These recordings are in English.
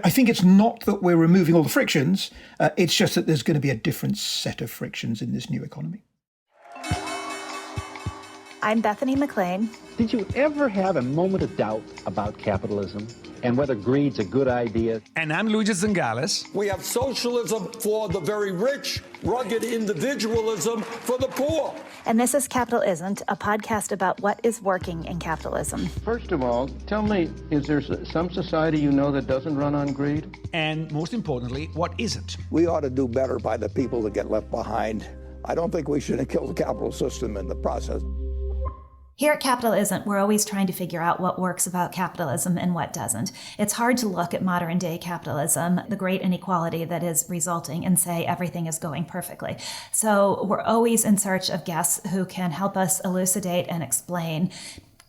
I think it's not that we're removing all the frictions. It's just that there's going to be a different set of frictions in this new economy. I'm Bethany McLean. Did you ever have a moment of doubt about capitalism and whether greed's a good idea? And I'm Luigi Zingales. We have socialism for the very rich, rugged individualism for the poor. And this is Capital Isn't, a podcast about what is working in capitalism. First of all, tell me, is there some society you know that doesn't run on greed? And most importantly, what isn't? We ought to do better by the people that get left behind. I don't think we should kill the capital system in the process. Here at Capital Isn't, we're always trying to figure out what works about capitalism and what doesn't. It's hard to look at modern day capitalism, the great inequality that is resulting, and say everything is going perfectly. So we're always in search of guests who can help us elucidate and explain,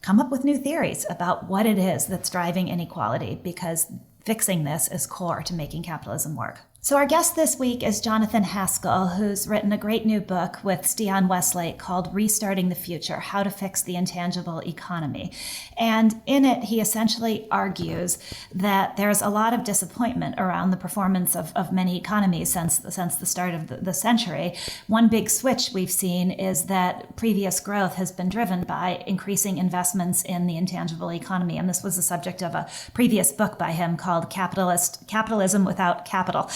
come up with new theories about what it is that's driving inequality, because fixing this is core to making capitalism work. So our guest this week is Jonathan Haskel, who's written a great new book with Stian Westlake called Restarting the Future, How to Fix the Intangible Economy. And in it, he essentially argues that there's a lot of disappointment around the performance of many economies since the start of the century. One big switch we've seen is that previous growth has been driven by increasing investments in the intangible economy. And this was the subject of a previous book by him called Capitalism Without Capital.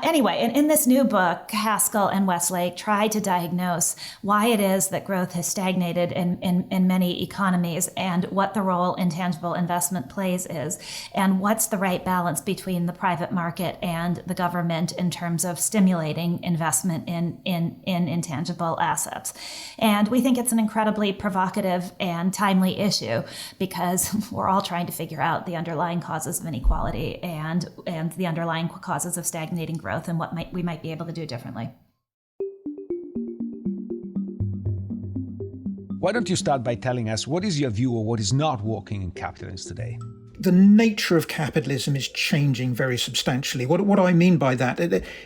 Anyway, in this new book, Haskel and Westlake try to diagnose why it is that growth has stagnated in many economies and what the role intangible investment plays is, and what's the right balance between the private market and the government in terms of stimulating investment in intangible assets. And we think it's an incredibly provocative and timely issue because we're all trying to figure out the underlying causes of inequality and the underlying causes of stagnating growth and what we might be able to do differently. Why don't you start by telling us what is your view of what is not working in capitalism today? The nature of capitalism is changing very substantially. What do I mean by that?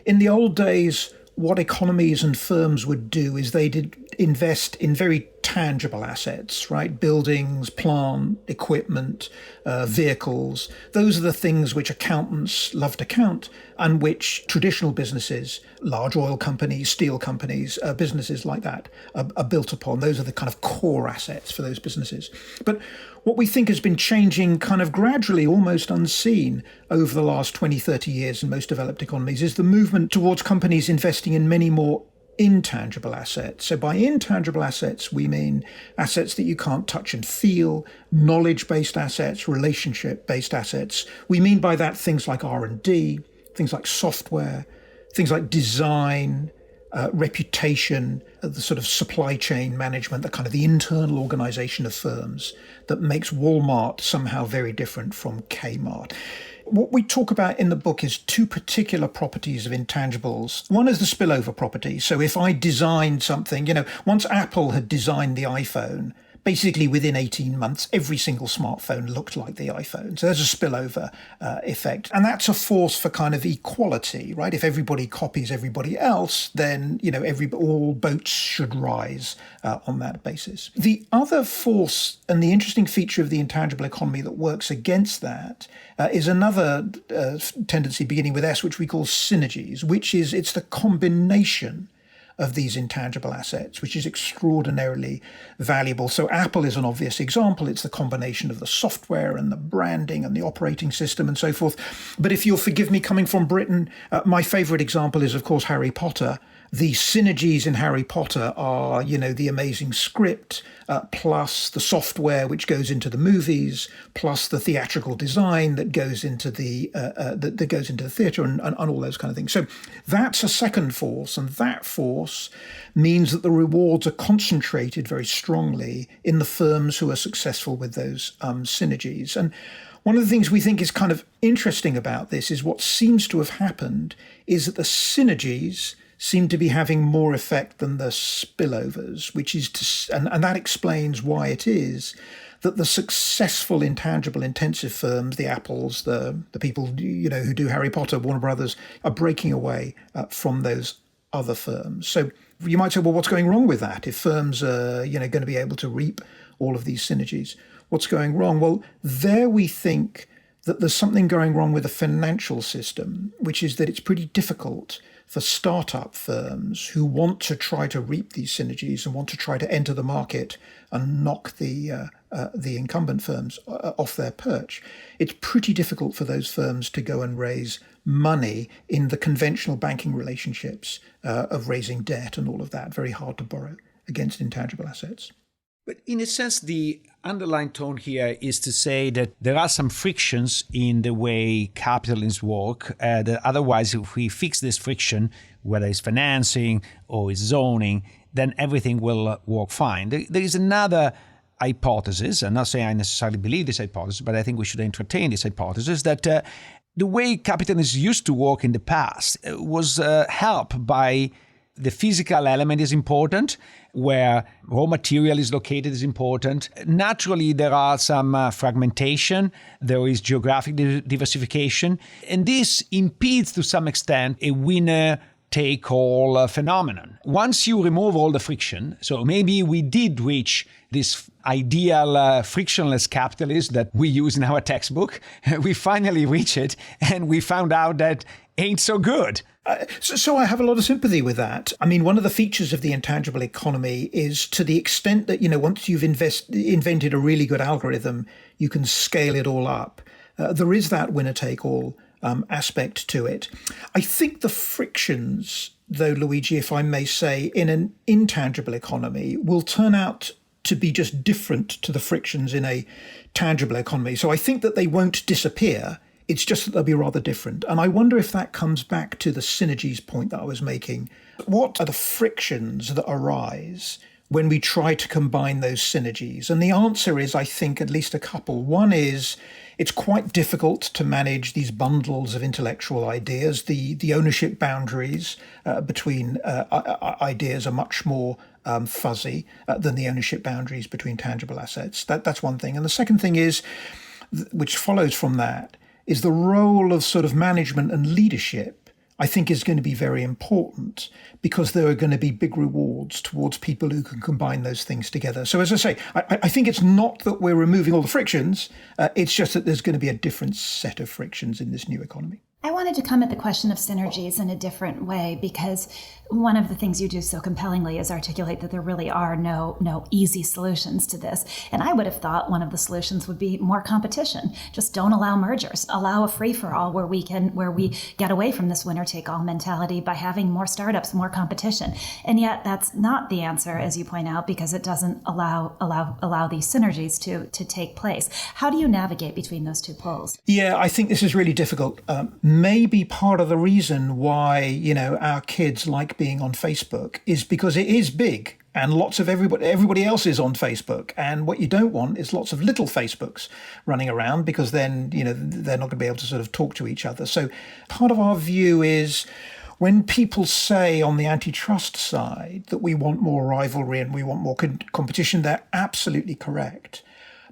In the old days, what economies and firms would do is they did invest in very tangible assets, right? Buildings, plant, equipment, vehicles. Those are the things which accountants love to count and which traditional businesses, large oil companies, steel companies, businesses like that are built upon. Those are the kind of core assets for those businesses. But what we think has been changing kind of gradually, almost unseen over the last 20, 30 years in most developed economies is the movement towards companies investing in many more intangible assets. So by intangible assets, we mean assets that you can't touch and feel, knowledge-based assets, relationship-based assets. We mean by that things like R&D, things like software, things like design, reputation, the sort of supply chain management, the kind of the internal organization of firms that makes Walmart somehow very different from Kmart. What we talk about in the book is two particular properties of intangibles. One is the spillover property. So if I designed something, once Apple had designed the iPhone, basically within 18 months, every single smartphone looked like the iPhone. So there's a spillover effect. And that's a force for kind of equality, right? If everybody copies everybody else, then, all boats should rise on that basis. The other force and the interesting feature of the intangible economy that works against that is another tendency beginning with S, which we call synergies, which is it's the combination of these intangible assets, which is extraordinarily valuable. So Apple is an obvious example. It's the combination of the software and the branding and the operating system and so forth. But if you'll forgive me coming from Britain, my favorite example is, of course, Harry Potter. The synergies in Harry Potter are, the amazing script, plus the software which goes into the movies, plus the theatrical design that goes into the theatre and all those kind of things. So that's a second force, and that force means that the rewards are concentrated very strongly in the firms who are successful with those synergies. And one of the things we think is kind of interesting about this is what seems to have happened is that the synergies seem to be having more effect than the spillovers, which is and that explains why it is that the successful intangible intensive firms, the Apples, the people who do Harry Potter, Warner Brothers, are breaking away from those other firms. So you might say, well, what's going wrong with that? If firms are going to be able to reap all of these synergies, what's going wrong? Well, there we think that there's something going wrong with the financial system, which is that it's pretty difficult for startup firms who want to try to reap these synergies and want to try to enter the market and knock the incumbent firms off their perch. It's pretty difficult for those firms to go and raise money in the conventional banking relationships of raising debt and all of that. Very hard to borrow against intangible assets. But in a sense, the underlying tone here is to say that there are some frictions in the way capitalism work, that otherwise if we fix this friction, whether it's financing or it's zoning, then everything will work fine. There is another hypothesis, I'm not saying I necessarily believe this hypothesis, but I think we should entertain this hypothesis, that the way capitalism used to work in the past was helped by the physical element is important, where raw material is located is important. Naturally, there are some fragmentation, there is geographic diversification, and this impedes to some extent a winner-take-all phenomenon. Once you remove all the friction, so maybe we did reach this ideal frictionless capitalism that we use in our textbook, we finally reach it, and we found out that ain't so good. So I have a lot of sympathy with that. I mean, one of the features of the intangible economy is to the extent that, once you've invented a really good algorithm, you can scale it all up. There is that winner-take-all aspect to it. I think the frictions, though, Luigi, if I may say, in an intangible economy will turn out to be just different to the frictions in a tangible economy. So I think that they won't disappear. It's just that they'll be rather different. And I wonder if that comes back to the synergies point that I was making. What are the frictions that arise when we try to combine those synergies? And the answer is, I think, at least a couple. One is it's quite difficult to manage these bundles of intellectual ideas. The ownership boundaries between ideas are much more fuzzy than the ownership boundaries between tangible assets. That's one thing. And the second thing is, which follows from that, is the role of sort of management and leadership, I think, is going to be very important because there are going to be big rewards towards people who can combine those things together. So as I say, I think it's not that we're removing all the frictions, it's just that there's going to be a different set of frictions in this new economy. I wanted to come at the question of synergies in a different way, because one of the things you do so compellingly is articulate that there really are no easy solutions to this. And I would have thought one of the solutions would be more competition. Just don't allow mergers. Allow a free-for-all where we get away from this winner-take-all mentality by having more startups, more competition. And yet that's not the answer, as you point out, because it doesn't allow these synergies to take place. How do you navigate between those two poles? Yeah, I think this is really difficult. Maybe part of the reason why, our kids like being on Facebook is because it is big and lots of everybody else is on Facebook. And what you don't want is lots of little Facebooks running around, because then, they're not going to be able to sort of talk to each other. So part of our view is when people say on the antitrust side that we want more rivalry and we want more competition, they're absolutely correct.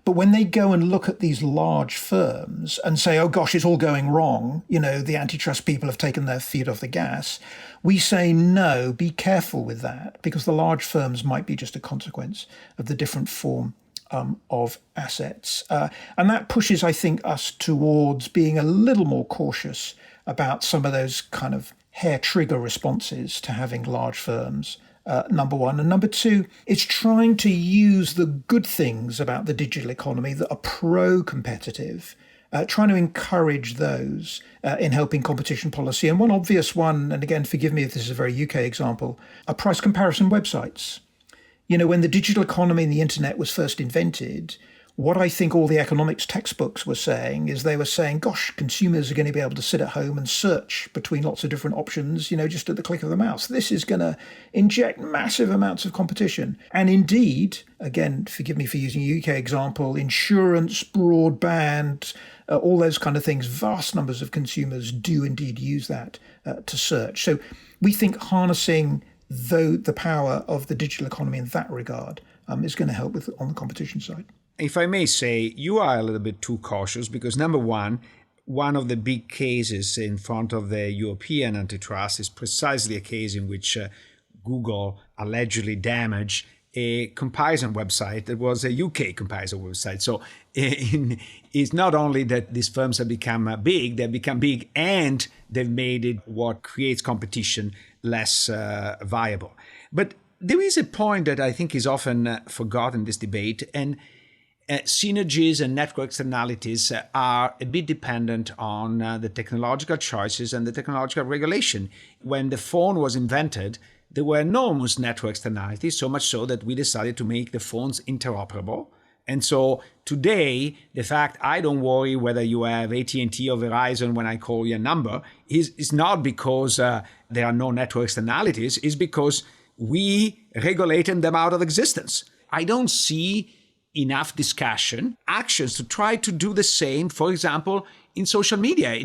But when they go and look at these large firms and say, oh gosh, it's all going wrong, the antitrust people have taken their feet off the gas, we say, no, be careful with that, because the large firms might be just a consequence of the different form of assets. And that pushes, I think, us towards being a little more cautious about some of those kind of hair trigger responses to having large firms. Number one. And number two, it's trying to use the good things about the digital economy that are pro-competitive, trying to encourage those in helping competition policy. And one obvious one, and again, forgive me if this is a very UK example, are price comparison websites. When the digital economy and the internet was first invented, what I think all the economics textbooks were saying is they were saying, gosh, consumers are going to be able to sit at home and search between lots of different options, just at the click of the mouse. This is going to inject massive amounts of competition. And indeed, again, forgive me for using a UK example, insurance, broadband, all those kind of things, vast numbers of consumers do indeed use that to search. So we think harnessing the power of the digital economy in that regard is going to help on the competition side. If I may say, you are a little bit too cautious because, number one of the big cases in front of the European antitrust is precisely a case in which Google allegedly damaged a comparison website that was a UK comparison website. So is not only that these firms have become big, they've become big and they've made it what creates competition less viable. But there is a point that I think is often forgotten in this debate, and synergies and network externalities are a bit dependent on the technological choices and the technological regulation. When the phone was invented, there were enormous network externalities, so much so that we decided to make the phones interoperable. And so today, the fact I don't worry whether you have AT&T or Verizon when I call your number is not because there are no network externalities, it's because we regulated them out of existence. I don't see enough discussion, actions to try to do the same, for example, in social media.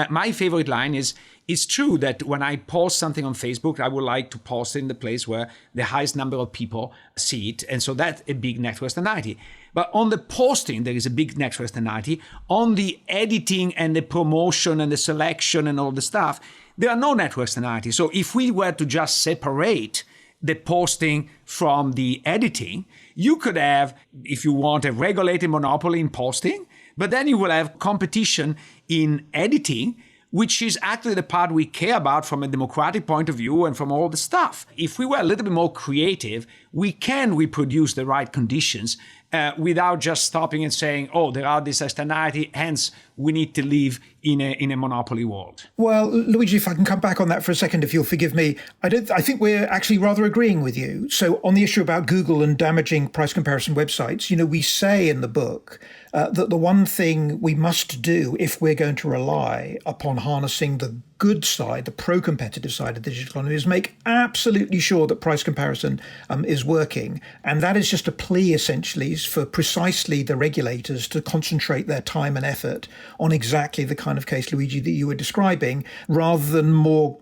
My favorite line is, it's true that when I post something on Facebook, I would like to post it in the place where the highest number of people see it. And so that's a big network externality. But on the posting, there is a big network externality. On the editing and the promotion and the selection and all the stuff, there are no network externalities. So if we were to just separate the posting from the editing, you could have, if you want, a regulated monopoly in posting, but then you will have competition in editing, which is actually the part we care about from a democratic point of view and from all the stuff. If we were a little bit more creative, we can reproduce the right conditions without just stopping and saying, oh, there are these externality, hence we need to live in a monopoly world. Well, Luigi, if I can come back on that for a second, if you'll forgive me, I think we're actually rather agreeing with you. So on the issue about Google and damaging price comparison websites, we say in the book that the one thing we must do if we're going to rely upon harnessing the good side, the pro-competitive side of the digital economy, is make absolutely sure that price comparison is working. And that is just a plea, essentially, for precisely the regulators to concentrate their time and effort on exactly the kind of case, Luigi, that you were describing, rather than more,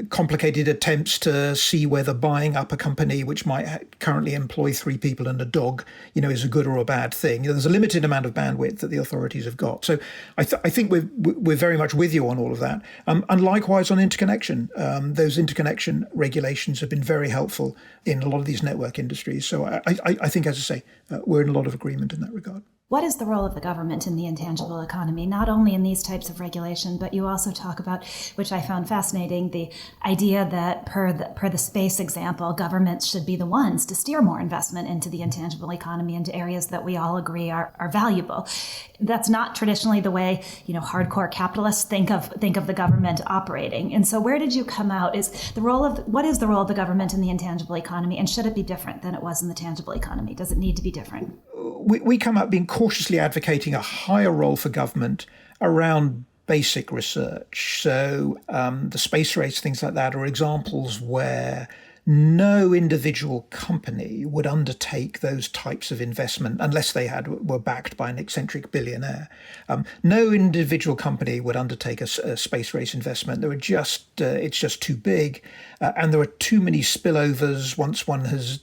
complicated attempts to see whether buying up a company which might currently employ 3 people and a dog, is a good or a bad thing. There's a limited amount of bandwidth that the authorities have got. So I think we're very much with you on all of that. And likewise on interconnection. Those interconnection regulations have been very helpful in a lot of these network industries. So I think, as I say, we're in a lot of agreement in that regard. What is the role of the government in the intangible economy, not only in these types of regulation, but you also talk about, which I found fascinating, the idea that per the space example, governments should be the ones to steer more investment into the intangible economy, into areas that we all agree are valuable. That's not traditionally the way, hardcore capitalists think of the government operating. And so where did you come out? What is the role of the government in the intangible economy, and should it be different than it was in the tangible economy? Does it need to be different? We come out being cautiously advocating a higher role for government around basic research. So the space race, things like that, are examples where no individual company would undertake those types of investment unless they were backed by an eccentric billionaire. No individual company would undertake a space race investment. It's just too big, and there are too many spillovers once one has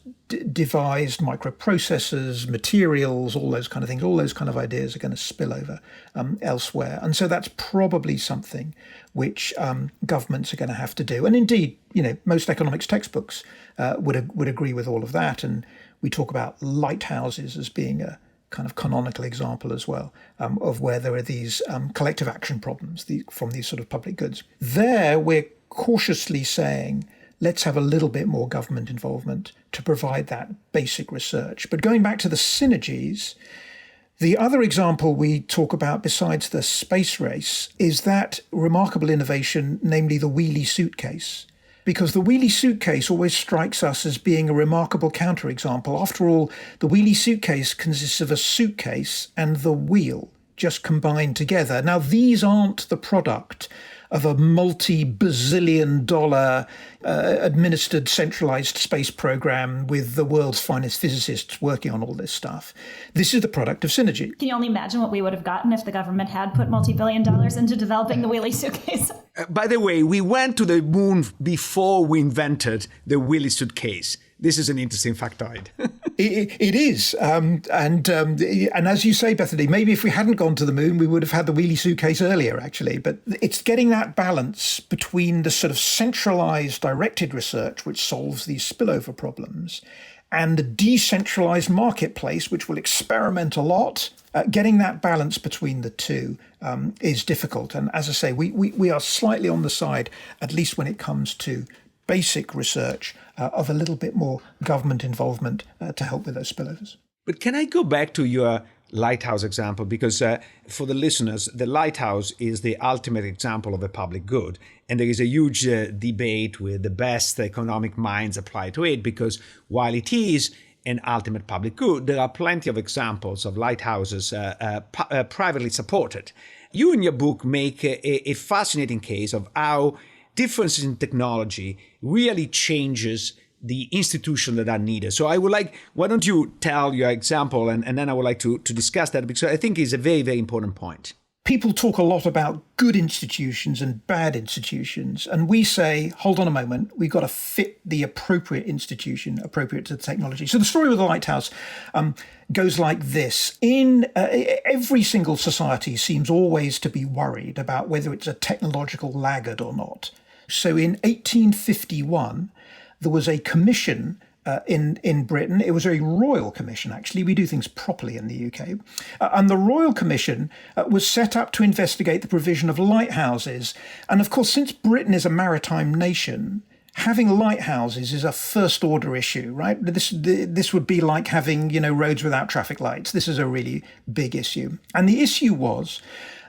devised microprocessors, materials, all those kind of things. All those kind of ideas are going to spill over elsewhere. And so that's probably something which governments are going to have to do. And indeed, most economics textbooks would agree with all of that. And we talk about lighthouses as being a kind of canonical example as well of where there are these collective action problems from these sort of public goods. There, we're cautiously saying, let's have a little bit more government involvement to provide that basic research. But going back to the synergies, the other example we talk about besides the space race is that remarkable innovation, namely the wheelie suitcase. Because the wheelie suitcase always strikes us as being a remarkable counterexample. After all, the wheelie suitcase consists of a suitcase and the wheel just combined together. Now, these aren't the product of a multi-bazillion dollar administered centralized space program with the world's finest physicists working on all this stuff. This is the product of synergy. Can you only imagine what we would have gotten if the government had put multi-billion dollars into developing the wheelie suitcase? By the way, we went to the moon before we invented the wheelie suitcase. This is an interesting factoid. It is. And as you say, Bethany, maybe if we hadn't gone to the moon, we would have had the wheelie suitcase earlier, actually. But it's getting that balance between the sort of centralized directed research, which solves these spillover problems, and the decentralized marketplace, which will experiment a lot. Getting that balance between the two is difficult. And as I say, we are slightly on the side, at least when it comes to basic research, of a little bit more government involvement to help with those spillovers. But can I go back to your lighthouse example? Because for the listeners, the lighthouse is the ultimate example of a public good. And there is a huge debate with the best economic minds applied to it, because while it is an ultimate public good, there are plenty of examples of lighthouses privately supported. You in your book make a fascinating case of how differences in technology really changes the institutions that are needed. So I would like, why don't you tell your example, and then I would like to discuss that, because I think it's a very, very important point. People talk a lot about good institutions and bad institutions, and we say, hold on a moment, we've got to fit the appropriate institution, appropriate to the technology. So the story with the Lighthouse goes like this. In every single society seems always to be worried about whether it's a technological laggard or not. So in 1851, there was a commission in Britain. It was a royal commission, actually. We do things properly in the UK. And the royal commission was set up to investigate the provision of lighthouses. And of course, since Britain is a maritime nation, having lighthouses is a first order issue, right? This would be like having, roads without traffic lights. This is a really big issue. And the issue was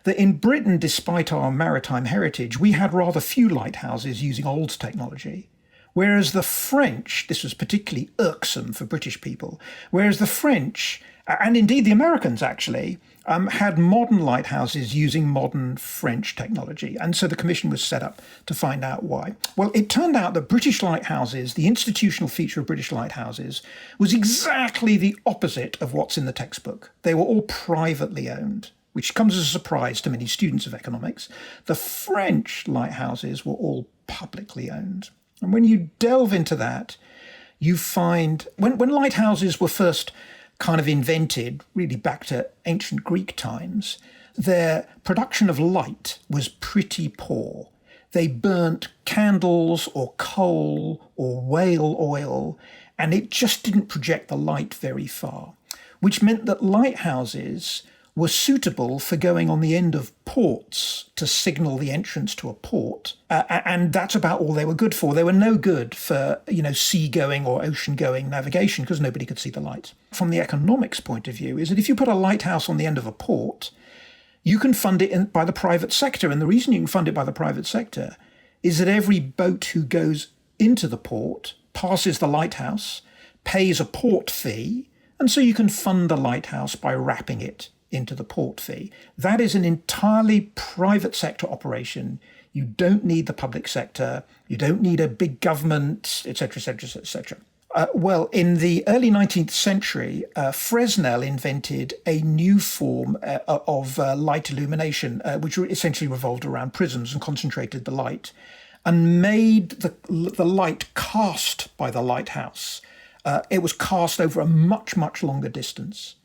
that in Britain, despite our maritime heritage, we had rather few lighthouses using old technology. Whereas the French, this was particularly irksome for British people, whereas the French, and indeed the Americans actually, had modern lighthouses using modern French technology. And so the commission was set up to find out why. Well, it turned out that British lighthouses, the institutional feature of British lighthouses, was exactly the opposite of what's in the textbook. They were all privately owned, which comes as a surprise to many students of economics. The French lighthouses were all publicly owned. And when you delve into that, you find when lighthouses were first kind of invented, really back to ancient Greek times, their production of light was pretty poor. They burnt candles or coal or whale oil, and it just didn't project the light very far, which meant that lighthouses were suitable for going on the end of ports to signal the entrance to a port. And that's about all they were good for. They were no good for, sea-going or ocean-going navigation because nobody could see the light. From the economics point of view is that if you put a lighthouse on the end of a port, you can fund it by the private sector. And the reason you can fund it by the private sector is that every boat who goes into the port passes the lighthouse, pays a port fee, and so you can fund the lighthouse by wrapping it into the port fee. That is an entirely private sector operation. You don't need the public sector. You don't need a big government, etc., etc., etc. Well, in the early 19th century, Fresnel invented a new form of light illumination, which essentially revolved around prisms and concentrated the light, and made the light cast by the lighthouse. It was cast over a much, much longer distance.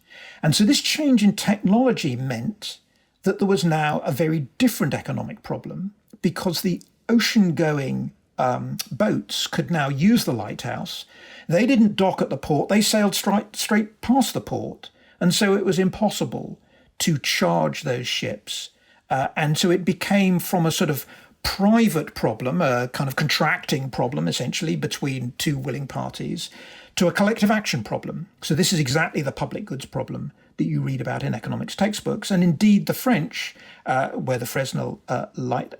And so this change in technology meant that there was now a very different economic problem, because the ocean-going boats could now use the lighthouse. They didn't dock at the port. They sailed straight past the port. And so it was impossible to charge those ships. And so it became from a sort of private problem, a kind of contracting problem, essentially, between two willing parties, to a collective action problem. So this is exactly the public goods problem that you read about in economics textbooks. And indeed, the French, where the Fresnel light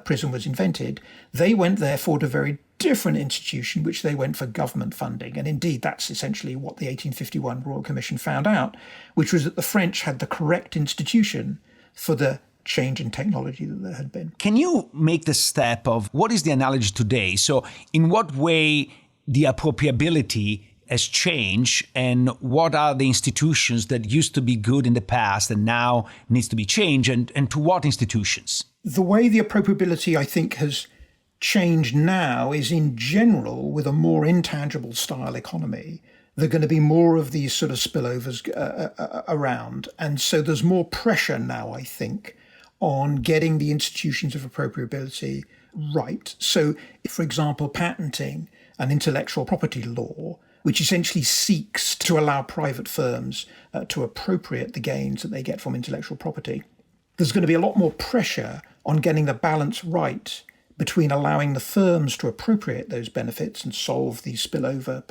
prism was invented, they went therefore to a very different institution, which they went for government funding. And indeed, that's essentially what the 1851 Royal Commission found out, which was that the French had the correct institution for the change in technology that there had been. Can you make the step of what is the analogy today? So in what way the appropriability has changed, and what are the institutions that used to be good in the past and now needs to be changed, and to what institutions? The way the appropriability, I think, has changed now is in general with a more intangible style economy. There are going to be more of these sort of spillovers around. And so there's more pressure now, I think, on getting the institutions of appropriability right. So, for example, patenting and intellectual property law which essentially seeks to allow private firms to appropriate the gains that they get from intellectual property. There's going to be a lot more pressure on getting the balance right between allowing the firms to appropriate those benefits and solve these spillover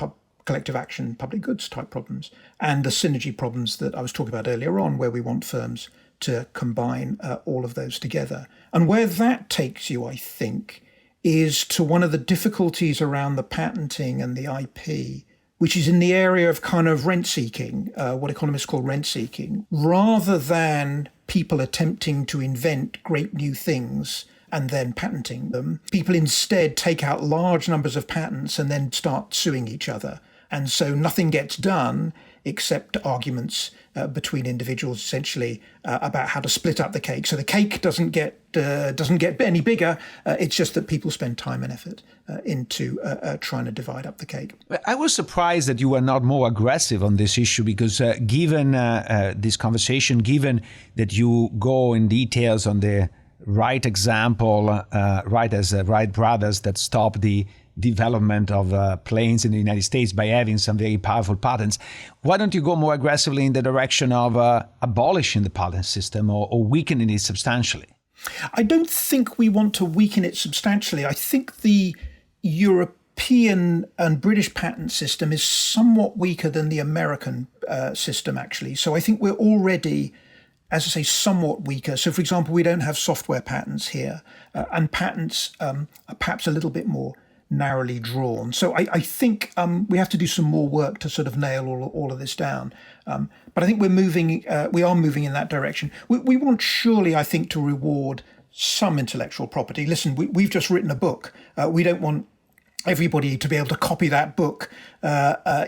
collective action public goods type problems and the synergy problems that I was talking about earlier on, where we want firms to combine all of those together. And where that takes you, I think, is to one of the difficulties around the patenting and the IP, which is in the area of kind of rent seeking, what economists call rent seeking, rather than people attempting to invent great new things and then patenting them. People instead take out large numbers of patents and then start suing each other. And so nothing gets done except arguments between individuals, essentially, about how to split up the cake. So the cake doesn't get any bigger. It's just that people spend time and effort into trying to divide up the cake. I was surprised that you were not more aggressive on this issue, because given this conversation, given that you go in details on the Wright example, Wright as Wright brothers that stopped the development of planes in the United States by having some very powerful patents, why don't you go more aggressively in the direction of abolishing the patent system or weakening it substantially? I don't think we want to weaken it substantially. I think the European and British patent system is somewhat weaker than the American system, actually. So I think we're already, as I say, somewhat weaker. So, for example, we don't have software patents here, and patents are perhaps a little bit more narrowly drawn. So I think we have to do some more work to sort of nail all of this down. But I think we are moving in that direction. We want, surely, I think, to reward some intellectual property. Listen, we've just written a book. We don't want everybody to be able to copy that book, without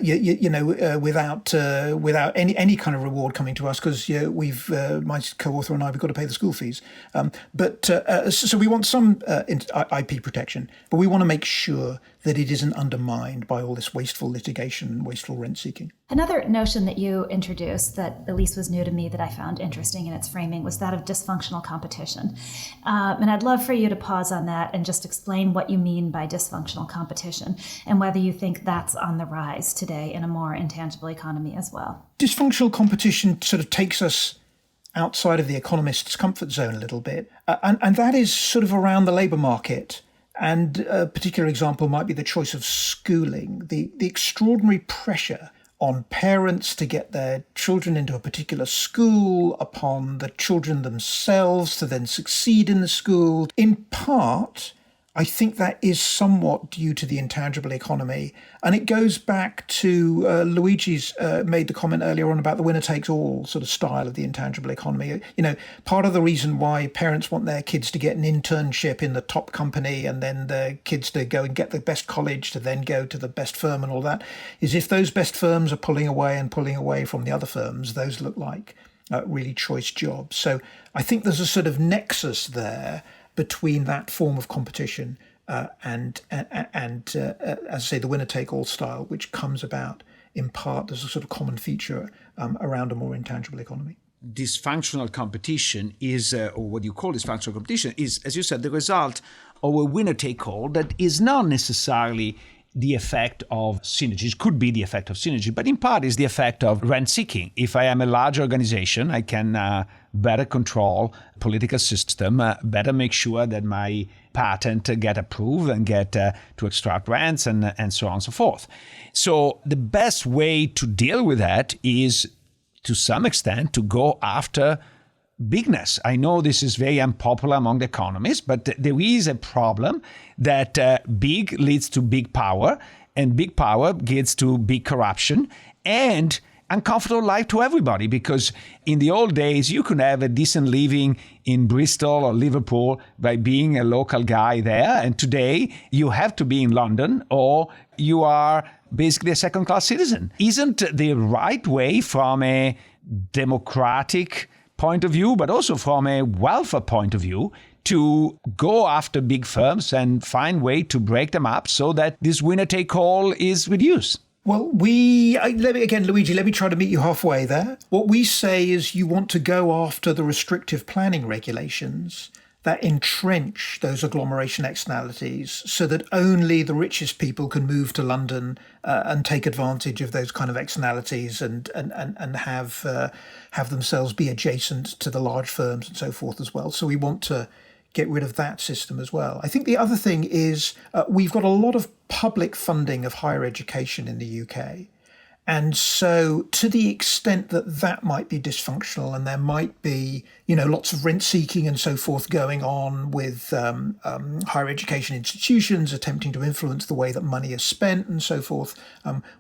any kind of reward coming to us, because my co-author and I, we've got to pay the school fees. So we want some IP protection, but we want to make sure that it isn't undermined by all this wasteful litigation and wasteful rent seeking. Another notion that you introduced that at least was new to me that I found interesting in its framing was that of dysfunctional competition. And I'd love for you to pause on that and just explain what you mean by dysfunctional competition and whether you think that's on the rise today in a more intangible economy as well. Dysfunctional competition sort of takes us outside of the economist's comfort zone a little bit. And that is sort of around the labour market. And a particular example might be the choice of schooling, the extraordinary pressure on parents to get their children into a particular school, upon the children themselves to then succeed in the school. In part, I think that is somewhat due to the intangible economy. And it goes back to Luigi's made the comment earlier on about the winner-takes-all sort of style of the intangible economy. Part of the reason why parents want their kids to get an internship in the top company and then their kids to go and get the best college to then go to the best firm and all that is if those best firms are pulling away from the other firms, those look like really choice jobs. So I think there's a sort of nexus there between that form of competition and as I say, the winner-take-all style, which comes about in part as a sort of common feature around a more intangible economy. Dysfunctional competition is, or what you call dysfunctional competition, is, as you said, the result of a winner-take-all that is not necessarily the effect of synergies. Could be the effect of synergy, but in part is the effect of rent-seeking. If I am a large organization, I can better control political system, better make sure that my patent get approved and get to extract rents and so on and so forth. So the best way to deal with that is, to some extent, to go after bigness. I know this is very unpopular among the economists, but there is a problem that big leads to big power, and big power leads to big corruption and uncomfortable life to everybody. Because in the old days, you could have a decent living in Bristol or Liverpool by being a local guy there. And today, you have to be in London or you are basically a second-class citizen. Isn't the right way from a democratic point of view, but also from a welfare point of view, to go after big firms and find way to break them up so that this winner-take-all is reduced? Well, Luigi, let me try to meet you halfway there. What we say is you want to go after the restrictive planning regulations that entrench those agglomeration externalities so that only the richest people can move to London and take advantage of those kind of externalities and have themselves be adjacent to the large firms and so forth as well. So we want to get rid of that system as well. I think the other thing is we've got a lot of public funding of higher education in the UK. And so to the extent that that might be dysfunctional and there might be, lots of rent seeking and so forth going on with higher education institutions attempting to influence the way that money is spent and so forth,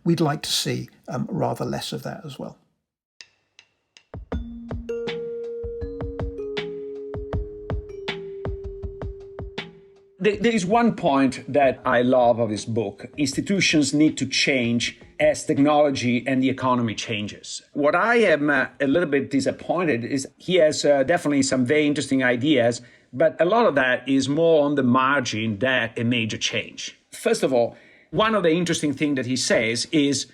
we'd like to see rather less of that as well. There is one point that I love of this book. Institutions need to change as technology and the economy changes. What I am a little bit disappointed is he has definitely some very interesting ideas, but a lot of that is more on the margin than a major change. First of all, one of the interesting things that he says is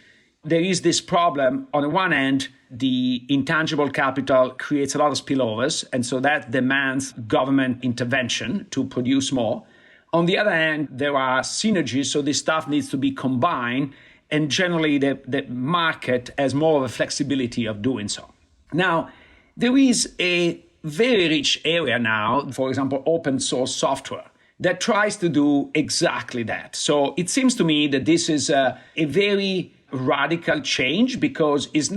there is this problem. On the one hand, the intangible capital creates a lot of spillovers, and so that demands government intervention to produce more. On the other hand, there are synergies, so this stuff needs to be combined, and generally the market has more of a flexibility of doing so. Now, there is a very rich area now, for example, open source software, that tries to do exactly that. So it seems to me that this is a very radical change because it's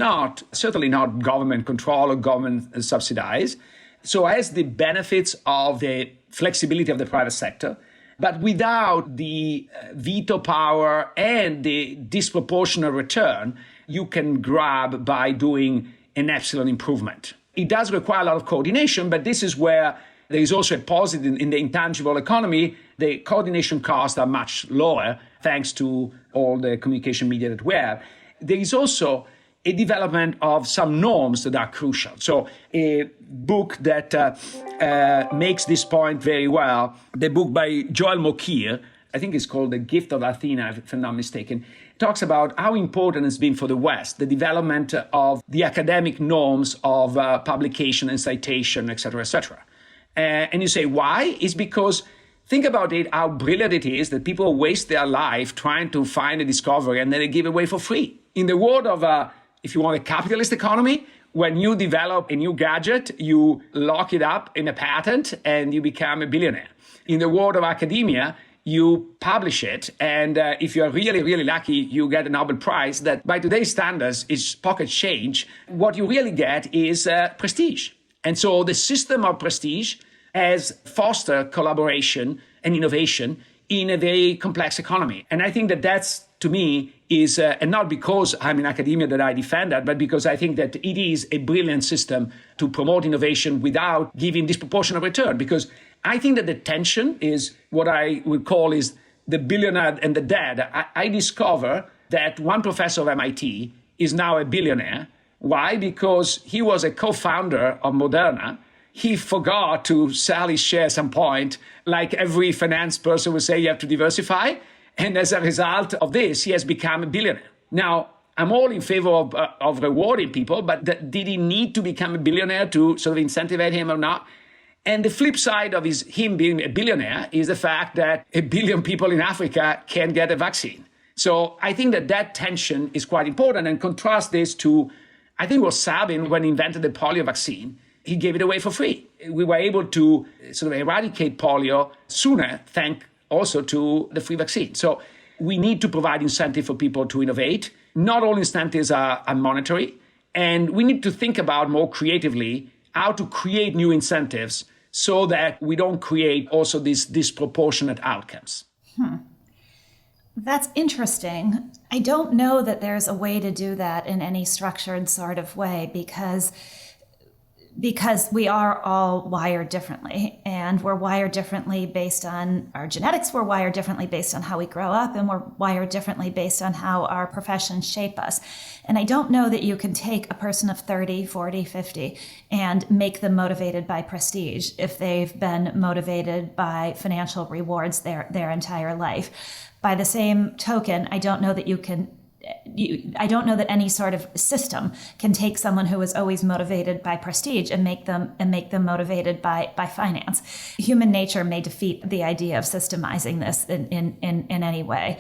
certainly not government control or government subsidized. So it has the benefits of the flexibility of the private sector, but without the veto power and the disproportionate return you can grab by doing an epsilon improvement. It does require a lot of coordination, but this is where there is also a positive in the intangible economy. The coordination costs are much lower thanks to all the communication media that we have. There is also a development of some norms that are crucial. So a book that makes this point very well, the book by Joel Mokyr, I think it's called The Gift of Athena, if I'm not mistaken, talks about how important it's been for the West, the development of the academic norms of publication and citation, et cetera, et cetera. And you say, why? It's because think about it, how brilliant it is that people waste their life trying to find a discovery and then they give away for free. In the world of, if you want, a capitalist economy, when you develop a new gadget, you lock it up in a patent and you become a billionaire. In the world of academia, you publish it, and if you're really, really lucky, you get a Nobel Prize that by today's standards is pocket change. What you really get is prestige. And so the system of prestige has fostered collaboration and innovation in a very complex economy. And I think that that's, to me, is, and not because I'm in academia that I defend that, but because I think that it is a brilliant system to promote innovation without giving disproportionate return. Because I think that the tension is what I would call is the billionaire and the dead. I discover that one professor of MIT is now a billionaire. Why? Because he was a co-founder of Moderna. He forgot to sell his shares at some point, like every finance person would say you have to diversify. And as a result of this, he has become a billionaire. Now, I'm all in favor of rewarding people, but did he need to become a billionaire to sort of incentivize him or not? And the flip side of him being a billionaire is the fact that 1 billion people in Africa can get a vaccine. So I think that tension is quite important, and contrast this to, I think it was Sabin when he invented the polio vaccine. He gave it away for free. We were able to sort of eradicate polio sooner, thanks also to the free vaccine. So we need to provide incentive for people to innovate. Not all incentives are monetary. And we need to think about more creatively how to create new incentives so that we don't create also these disproportionate outcomes. That's interesting. I don't know that there's a way to do that in any structured sort of way because we are all wired differently, and we're wired differently based on our genetics, we're wired differently based on how we grow up, and we're wired differently based on how our professions shape us. And I don't know that you can take a person of 30, 40, 50 and make them motivated by prestige if they've been motivated by financial rewards their entire life. By the same token, I don't know that you can I don't know that any sort of system can take someone who is always motivated by prestige and make them motivated by finance. Human nature may defeat the idea of systemizing this in any way.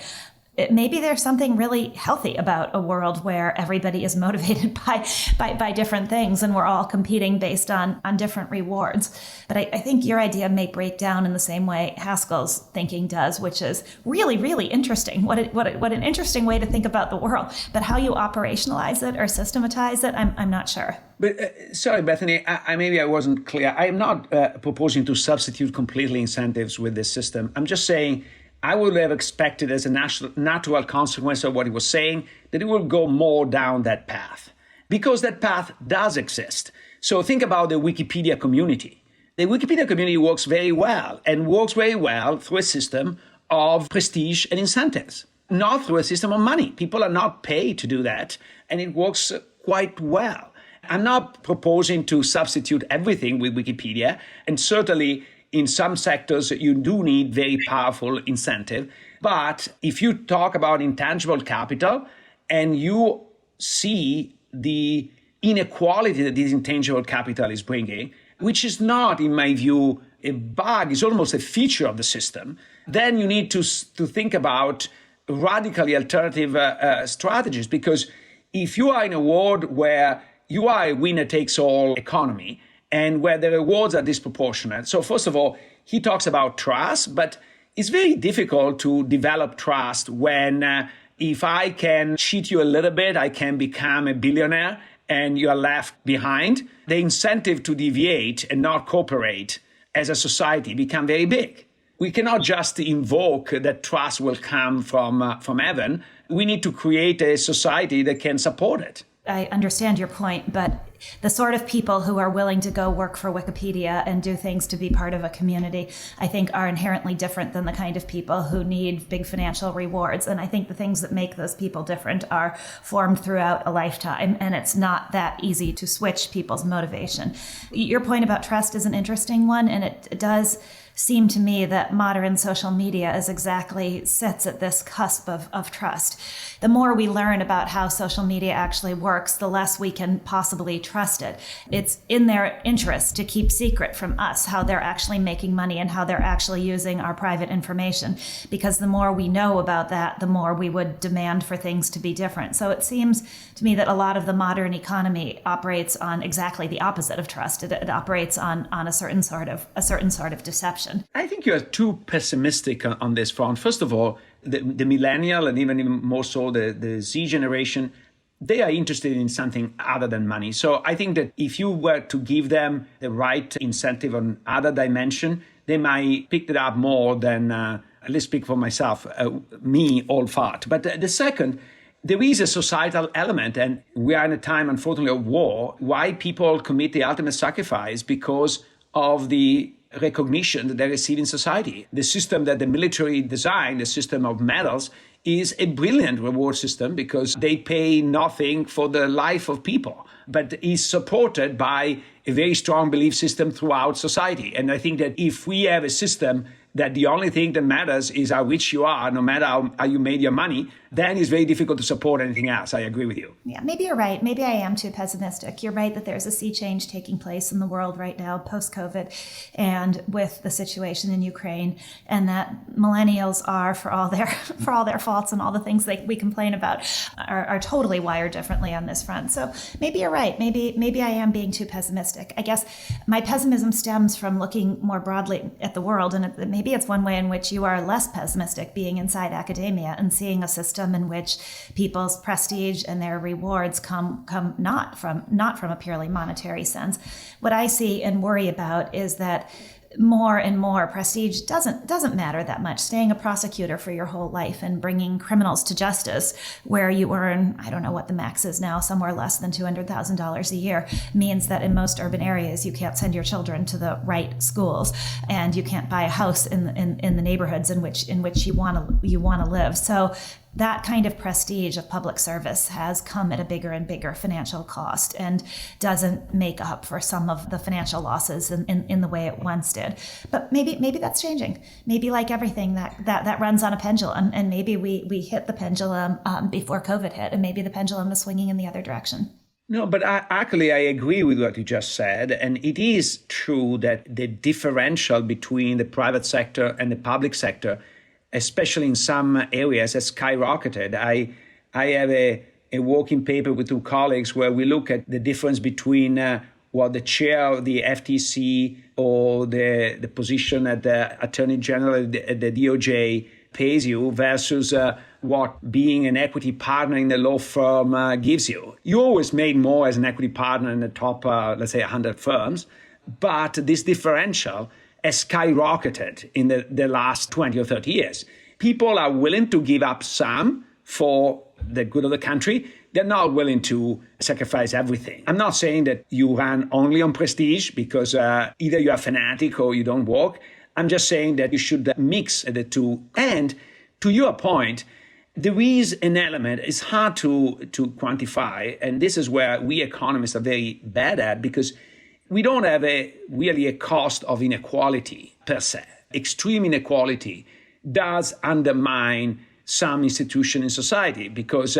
Maybe there's something really healthy about a world where everybody is motivated by different things and we're all competing based on different rewards. But I think your idea may break down in the same way Haskel's thinking does, which is really, really interesting. What an interesting way to think about the world. But how you operationalize it or systematize it, I'm not sure. But sorry, Bethany, maybe I wasn't clear. I'm not proposing to substitute completely incentives with this system. I'm just saying I would have expected as a natural consequence of what he was saying that it will go more down that path, because that path does exist. So think about the Wikipedia community. The Wikipedia community works very well through a system of prestige and incentives, not through a system of money. People are not paid to do that, and it works quite well. I'm not proposing to substitute everything with Wikipedia, and certainly in some sectors, you do need very powerful incentive. But if you talk about intangible capital and you see the inequality that this intangible capital is bringing, which is not, in my view, a bug, it's almost a feature of the system, then you need to think about radically alternative strategies. Because if you are in a world where you are a winner-takes-all economy, and where the rewards are disproportionate. So first of all, he talks about trust, but it's very difficult to develop trust when if I can cheat you a little bit, I can become a billionaire and you are left behind. The incentive to deviate and not cooperate as a society become very big. We cannot just invoke that trust will come from heaven. We need to create a society that can support it. I understand your point, but the sort of people who are willing to go work for Wikipedia and do things to be part of a community, I think are inherently different than the kind of people who need big financial rewards. And I think the things that make those people different are formed throughout a lifetime, and it's not that easy to switch people's motivation. Your point about trust is an interesting one, and it does seem to me that modern social media sits at this cusp of trust. The more we learn about how social media actually works, the less we can possibly trust it. It's in their interest to keep secret from us how they're actually making money and how they're actually using our private information, because the more we know about that, the more we would demand for things to be different. So it seems to me that a lot of the modern economy operates on exactly the opposite of trust. It operates on a certain sort of deception. I think you are too pessimistic on this front. First of all, the millennial and even more so the Z generation, they are interested in something other than money. So I think that if you were to give them the right incentive on other dimension, they might pick it up more than, let's speak for myself, me, old fart. But the second, there is a societal element, and we are in a time, unfortunately, of war. Why people commit the ultimate sacrifice? Because of the recognition that they receive in society. The system that the military designed, the system of medals, is a brilliant reward system because they pay nothing for the life of people, but is supported by a very strong belief system throughout society. And I think that if we have a system that the only thing that matters is how rich you are, no matter how you made your money, then it's very difficult to support anything else. I agree with you. Yeah, maybe you're right. Maybe I am too pessimistic. You're right that there's a sea change taking place in the world right now, post-COVID, and with the situation in Ukraine, and that millennials are, for all their faults and all the things we complain about, are totally wired differently on this front. So maybe you're right. Maybe I am being too pessimistic. I guess my pessimism stems from looking more broadly at the world, and maybe it's one way in which you are less pessimistic being inside academia and seeing a system in which people's prestige and their rewards come not from a purely monetary sense. What I see and worry about is that more and more prestige doesn't matter that much. Staying a prosecutor for your whole life and bringing criminals to justice where you earn, I don't know what the max is now, somewhere less than $200,000 a year, means that in most urban areas you can't send your children to the right schools and you can't buy a house in the neighborhoods in which you want to live. So that kind of prestige of public service has come at a bigger and bigger financial cost and doesn't make up for some of the financial losses in the way it once did. But maybe that's changing. Maybe like everything that runs on a pendulum, and maybe we hit the pendulum before COVID hit, and maybe the pendulum is swinging in the other direction. No, but actually I agree with what you just said. And it is true that the differential between the private sector and the public sector, especially in some areas, has skyrocketed. I have a working paper with 2 colleagues where we look at the difference between what the chair of the FTC or the position at the Attorney General at the DOJ pays you versus what being an equity partner in the law firm gives you. You always made more as an equity partner in the top, let's say, 100 firms, but this differential has skyrocketed in the last 20 or 30 years. People are willing to give up some for the good of the country. They're not willing to sacrifice everything. I'm not saying that you run only on prestige because either you are fanatic or you don't work. I'm just saying that you should mix the two. And to your point, there is an element, it's hard to quantify, and this is where we economists are very bad at, because we don't have really a cost of inequality per se. Extreme inequality does undermine some institution in society, because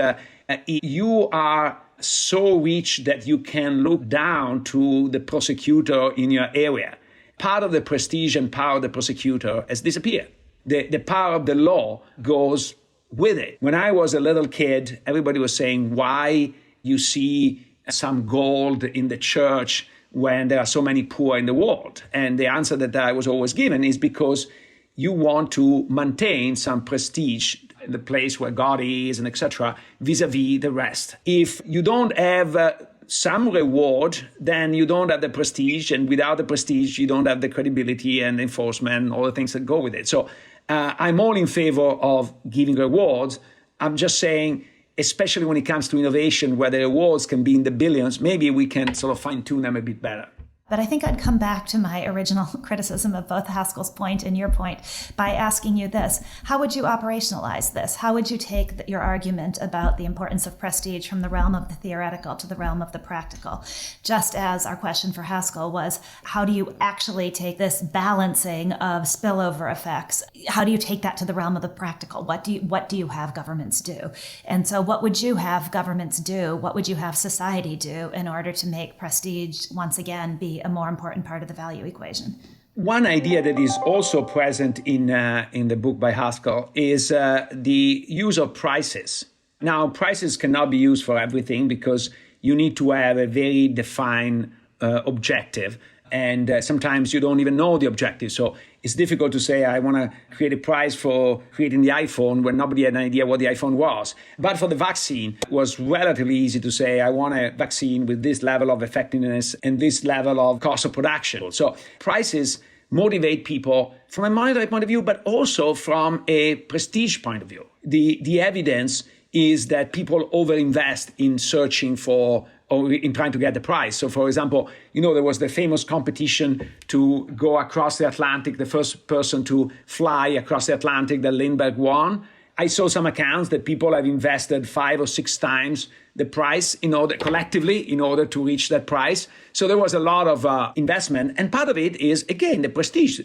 you are so rich that you can look down to the prosecutor in your area. Part of the prestige and power of the prosecutor has disappeared. The power of the law goes with it. When I was a little kid, everybody was saying, why you see some gold in the church when there are so many poor in the world? And the answer that I was always given is because you want to maintain some prestige in the place where God is, and etc., vis-a-vis the rest. If you don't have some reward, then you don't have the prestige, and without the prestige, you don't have the credibility and enforcement and all the things that go with it. So I'm all in favor of giving rewards. I'm just saying, especially when it comes to innovation, where the rewards can be in the billions, maybe we can sort of fine-tune them a bit better. But I think I'd come back to my original criticism of both Haskel's point and your point by asking you this. How would you operationalize this? How would you take your argument about the importance of prestige from the realm of the theoretical to the realm of the practical? Just as our question for Haskel was, how do you actually take this balancing of spillover effects? How do you take that to the realm of the practical? What do you have governments do? And so what would you have governments do? What would you have society do in order to make prestige once again be a more important part of the value equation? One idea that is also present in the book by Haskel is the use of prices. Now, prices cannot be used for everything because you need to have a very defined objective. And sometimes you don't even know the objective. So it's difficult to say, I want to create a prize for creating the iPhone when nobody had an idea what the iPhone was. But for the vaccine, it was relatively easy to say, I want a vaccine with this level of effectiveness and this level of cost of production. So prices motivate people from a monetary point of view, but also from a prestige point of view. The evidence is that people overinvest in searching for or in trying to get the prize. So, for example, there was the famous competition to go across the Atlantic, the first person to fly across the Atlantic that Lindbergh won. I saw some accounts that people have invested 5 or 6 times the price collectively in order to reach that price. So there was a lot of investment. And part of it is, again, the prestige.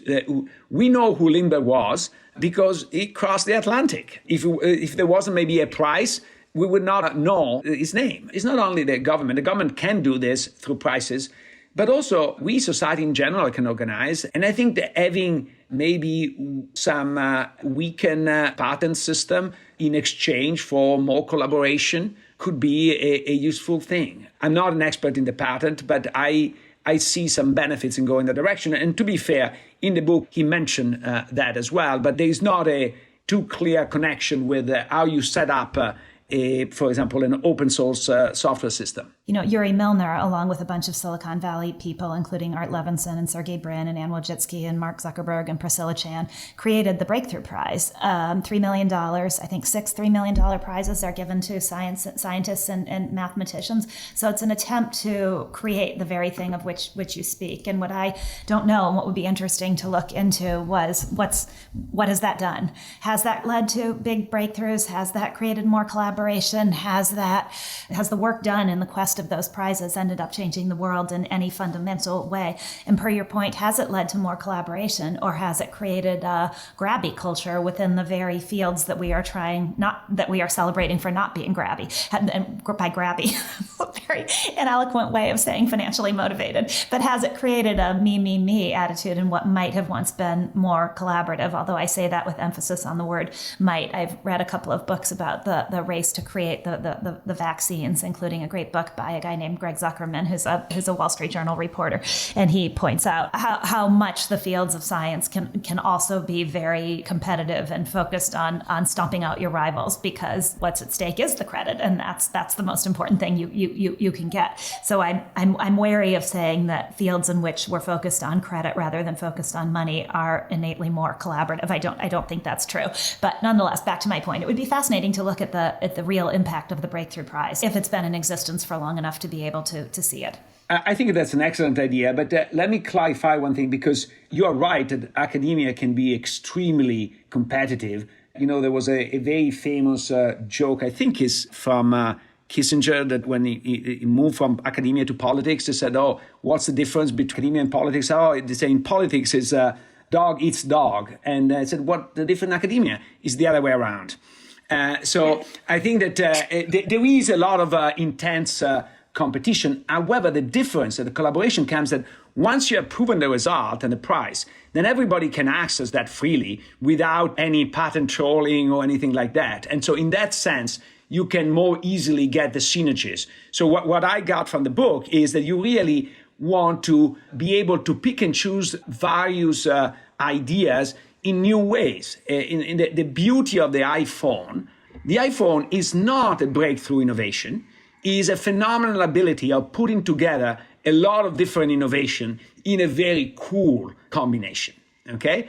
We know who Lindbergh was because he crossed the Atlantic. If there wasn't maybe a prize, we would not know his name. It's not only the government. The government can do this through prices, but also we, society in general, can organize. And I think that having maybe some weakened patent system in exchange for more collaboration could be a useful thing. I'm not an expert in the patent, but I see some benefits in going that direction. And to be fair, in the book, he mentioned that as well. But there is not a too clear connection with how you set up for example, an open source software system. Yuri Milner, along with a bunch of Silicon Valley people, including Art Levinson and Sergey Brin and Ann Wojcicki and Mark Zuckerberg and Priscilla Chan, created the Breakthrough Prize. $3 million, I think 6 $3 million prizes are given to scientists and mathematicians. So it's an attempt to create the very thing of which you speak. And what I don't know and what would be interesting to look into was what has that done? Has that led to big breakthroughs? Has that created more collaboration? Has the work done in the quest of those prizes ended up changing the world in any fundamental way? And per your point, has it led to more collaboration, or has it created a grabby culture within the very fields that we are celebrating for not being grabby? And by grabby, a very ineloquent way of saying financially motivated. But has it created a me attitude in what might have once been more collaborative? Although I say that with emphasis on the word might. I've read a couple of books about the race to create the vaccines, including a great book by a guy named Greg Zuckerman, who's a Wall Street Journal reporter, and he points out how much the fields of science can also be very competitive and focused on stomping out your rivals, because what's at stake is the credit, and that's the most important thing you can get. So I'm wary of saying that fields in which we're focused on credit rather than focused on money are innately more collaborative. I don't think that's true, but nonetheless, back to my point, it would be fascinating to look at the real impact of the Breakthrough Prize if it's been in existence for long enough to be able to see it. I think that's an excellent idea, but let me clarify one thing, because you are right that academia can be extremely competitive. There was a very famous joke, I think is from Kissinger, that when he moved from academia to politics, he said, "Oh, what's the difference between academia and politics?" "Oh, they say in politics is dog eats dog." And I said, "What the difference in academia is the other way around." So I think that there is a lot of intense competition. However, the difference, the collaboration comes that once you have proven the result and the price, then everybody can access that freely without any patent trolling or anything like that. And so in that sense, you can more easily get the synergies. So what I got from the book is that you really want to be able to pick and choose various ideas in new ways. In the beauty of the iPhone is not a breakthrough innovation. It is a phenomenal ability of putting together a lot of different innovation in a very cool combination, okay?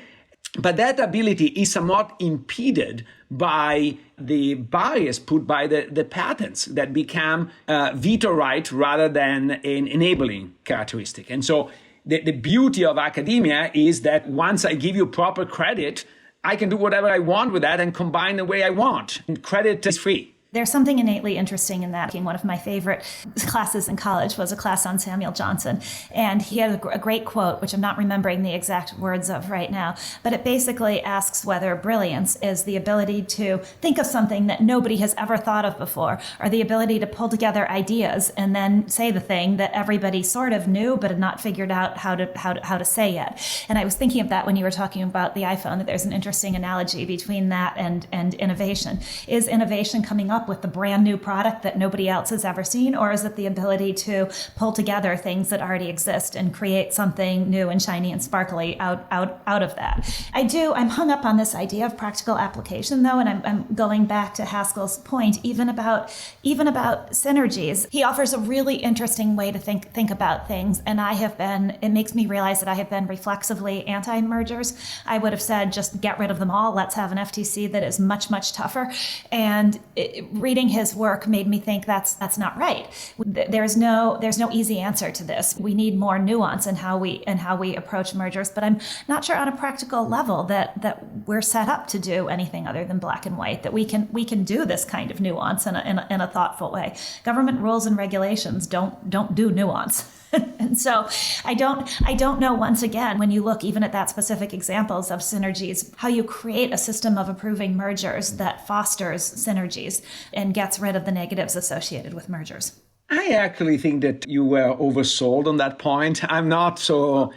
But that ability is somewhat impeded by the barriers put by the patents that become veto right rather than an enabling characteristic. And so the beauty of academia is that once I give you proper credit, I can do whatever I want with that and combine the way I want. And credit is free. There's something innately interesting in that. One of my favorite classes in college was a class on Samuel Johnson. And he had a great quote, which I'm not remembering the exact words of right now, but it basically asks whether brilliance is the ability to think of something that nobody has ever thought of before, or the ability to pull together ideas and then say the thing that everybody sort of knew but had not figured out how to say yet. And I was thinking of that when you were talking about the iPhone, that there's an interesting analogy between that and innovation. Is innovation coming up with the brand new product that nobody else has ever seen, or is it the ability to pull together things that already exist and create something new and shiny and sparkly out of that? I'm hung up on this idea of practical application, though, and I'm going back to Haskel's point, even about synergies. He offers a really interesting way to think about things, and it makes me realize that I have been reflexively anti-mergers. I would have said, just get rid of them all. Let's have an FTC that is much, much tougher. And reading his work made me think that's not right. There's no easy answer to this. We need more nuance in how we approach mergers, but I'm not sure on a practical level that we're set up to do anything other than black and white, that we can do this kind of nuance in a thoughtful way. Government rules and regulations don't do nuance. And so I don't know, once again, when you look even at that specific examples of synergies, how you create a system of approving mergers that fosters synergies and gets rid of the negatives associated with mergers. I actually think that you were oversold on that point. I'm not so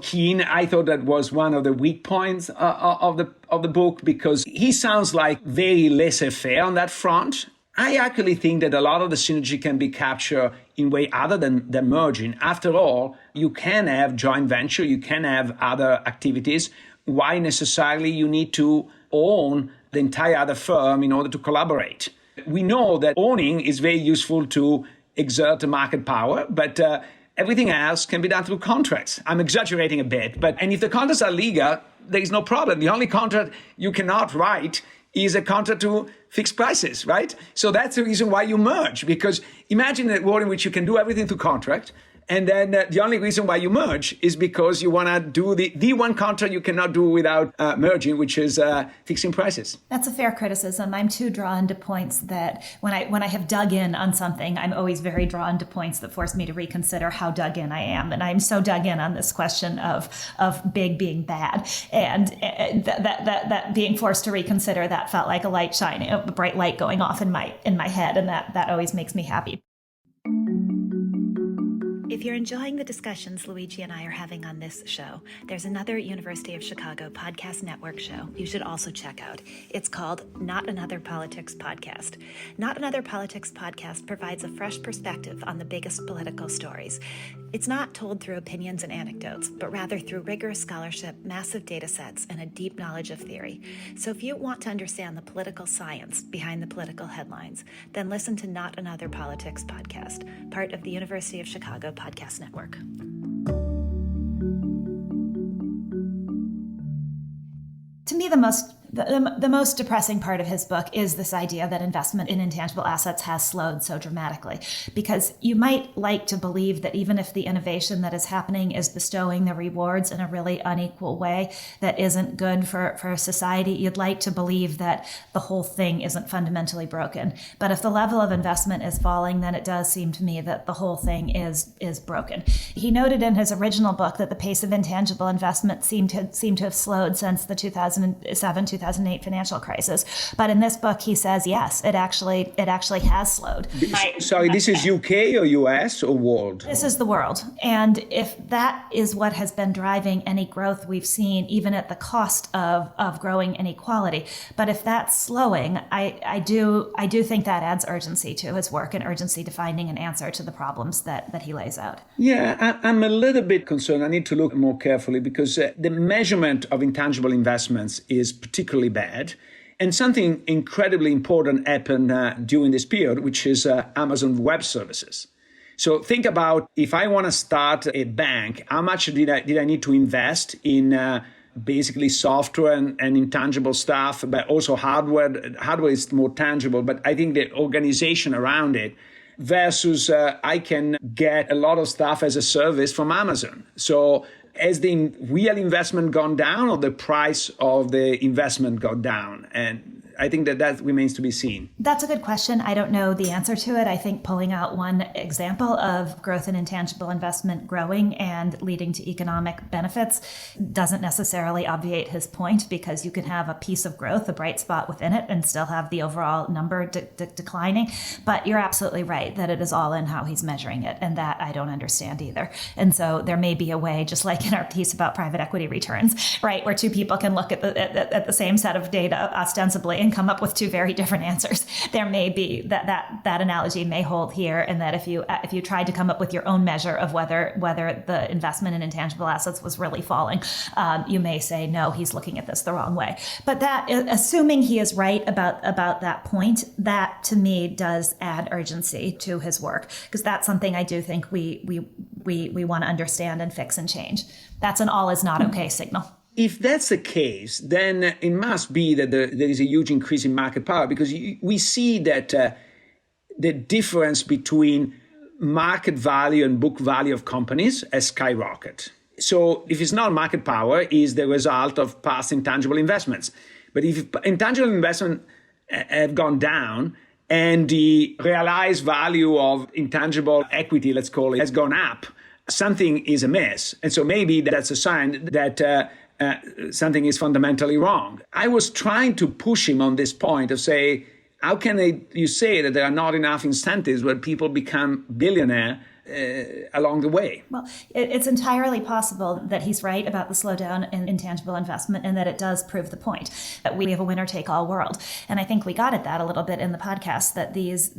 keen. I thought that was one of the weak points of the book, because he sounds like very laissez-faire on that front. I actually think that a lot of the synergy can be captured in way other than merging. After all, you can have joint venture, you can have other activities. Why necessarily you need to own the entire other firm in order to collaborate? We know that owning is very useful to exert market power, but everything else can be done through contracts. I'm exaggerating a bit, and if the contracts are legal, there is no problem. The only contract you cannot write is a contract to fix prices, right? So that's the reason why you merge, because imagine a world in which you can do everything through contract, and then the only reason why you merge is because you want to do the one contract you cannot do without merging, which is fixing prices. That's a fair criticism. I'm too drawn to points that when I have dug in on something, I'm always very drawn to points that force me to reconsider how dug in I am. And I'm so dug in on this question of big being bad, and that being forced to reconsider that felt like a light shining, a bright light going off in my head, and that always makes me happy. If you're enjoying the discussions Luigi and I are having on this show, there's another University of Chicago podcast network show you should also check out. It's called Not Another Politics Podcast. Not Another Politics Podcast provides a fresh perspective on the biggest political stories. It's not told through opinions and anecdotes, but rather through rigorous scholarship, massive data sets, and a deep knowledge of theory. So if you want to understand the political science behind the political headlines, then listen to Not Another Politics Podcast, part of the University of Chicago Podcast Network. To me, the most depressing part of his book is this idea that investment in intangible assets has slowed so dramatically, because you might like to believe that even if the innovation that is happening is bestowing the rewards in a really unequal way that isn't good for society, you'd like to believe that the whole thing isn't fundamentally broken. But if the level of investment is falling, then it does seem to me that the whole thing is broken. He noted in his original book that the pace of intangible investment seemed to have slowed since the 2007-2008 financial crisis. But in this book, he says, yes, it actually has slowed. Sorry, this is UK or US or world? This is the world. And if that is what has been driving any growth we've seen, even at the cost of growing inequality, but if that's slowing, I do think that adds urgency to his work and urgency to finding an answer to the problems that he lays out. Yeah, I'm a little bit concerned. I need to look more carefully because the measurement of intangible investments is particularly bad. And something incredibly important happened during this period, which is Amazon Web Services. So think about, if I want to start a bank, how much did I need to invest in basically software and intangible stuff, but also hardware. Hardware is more tangible, but I think the organization around it versus I can get a lot of stuff as a service from Amazon. So has the real investment gone down or the price of the investment gone down? And I think that remains to be seen. That's a good question. I don't know the answer to it. I think pulling out one example of growth in intangible investment growing and leading to economic benefits doesn't necessarily obviate his point, because you can have a piece of growth, a bright spot within it, and still have the overall number declining. But you're absolutely right that it is all in how he's measuring it, and that I don't understand either. And so there may be a way, just like in our piece about private equity returns, right, where two people can look at the same set of data ostensibly and come up with two very different answers. There may be that analogy may hold here, and that if you tried to come up with your own measure of whether the investment in intangible assets was really falling, you may say, no, he's looking at this the wrong way. But that, assuming he is right about that point, that to me does add urgency to his work, because that's something I do think we want to understand and fix and change. That's an all is not okay signal. If that's the case, then it must be that there is a huge increase in market power, because we see that the difference between market value and book value of companies has skyrocketed. So if it's not market power, is the result of past intangible investments. But if intangible investment have gone down and the realized value of intangible equity, let's call it, has gone up, something is amiss. And so maybe that's a sign that something is fundamentally wrong. I was trying to push him on this point of say, how can you say that there are not enough incentives when people become billionaire along the way. Well, it's entirely possible that he's right about the slowdown in intangible investment and that it does prove the point that we have a winner-take-all world. And I think we got at that a little bit in the podcast, that these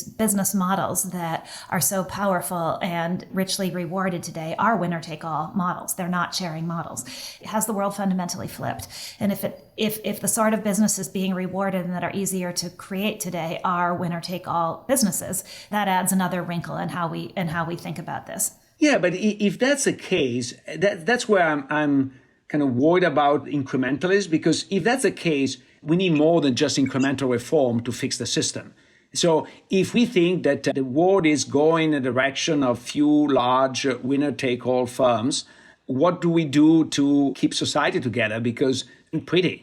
business models that are so powerful and richly rewarded today are winner-take-all models. They're not sharing models. It has the world fundamentally flipped. And if the sort of businesses being rewarded and that are easier to create today are winner-take-all businesses, that adds another wrinkle in how we think about this. Yeah, but if that's the case, that's where I'm kind of worried about incrementalism, because if that's the case, we need more than just incremental reform to fix the system. So if we think that the world is going in the direction of few large winner-take-all firms, what do we do to keep society together? Because it's pretty.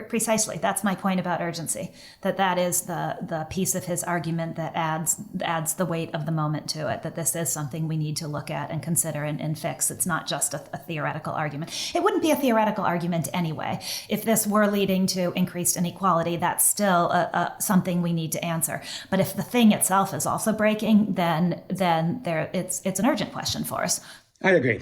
Precisely. That's my point about urgency, that is the piece of his argument that adds the weight of the moment to it, that this is something we need to look at and consider and fix. It's not just a theoretical argument. It wouldn't be a theoretical argument anyway. If this were leading to increased inequality, that's still something we need to answer. But if the thing itself is also breaking, then it's an urgent question for us. I agree.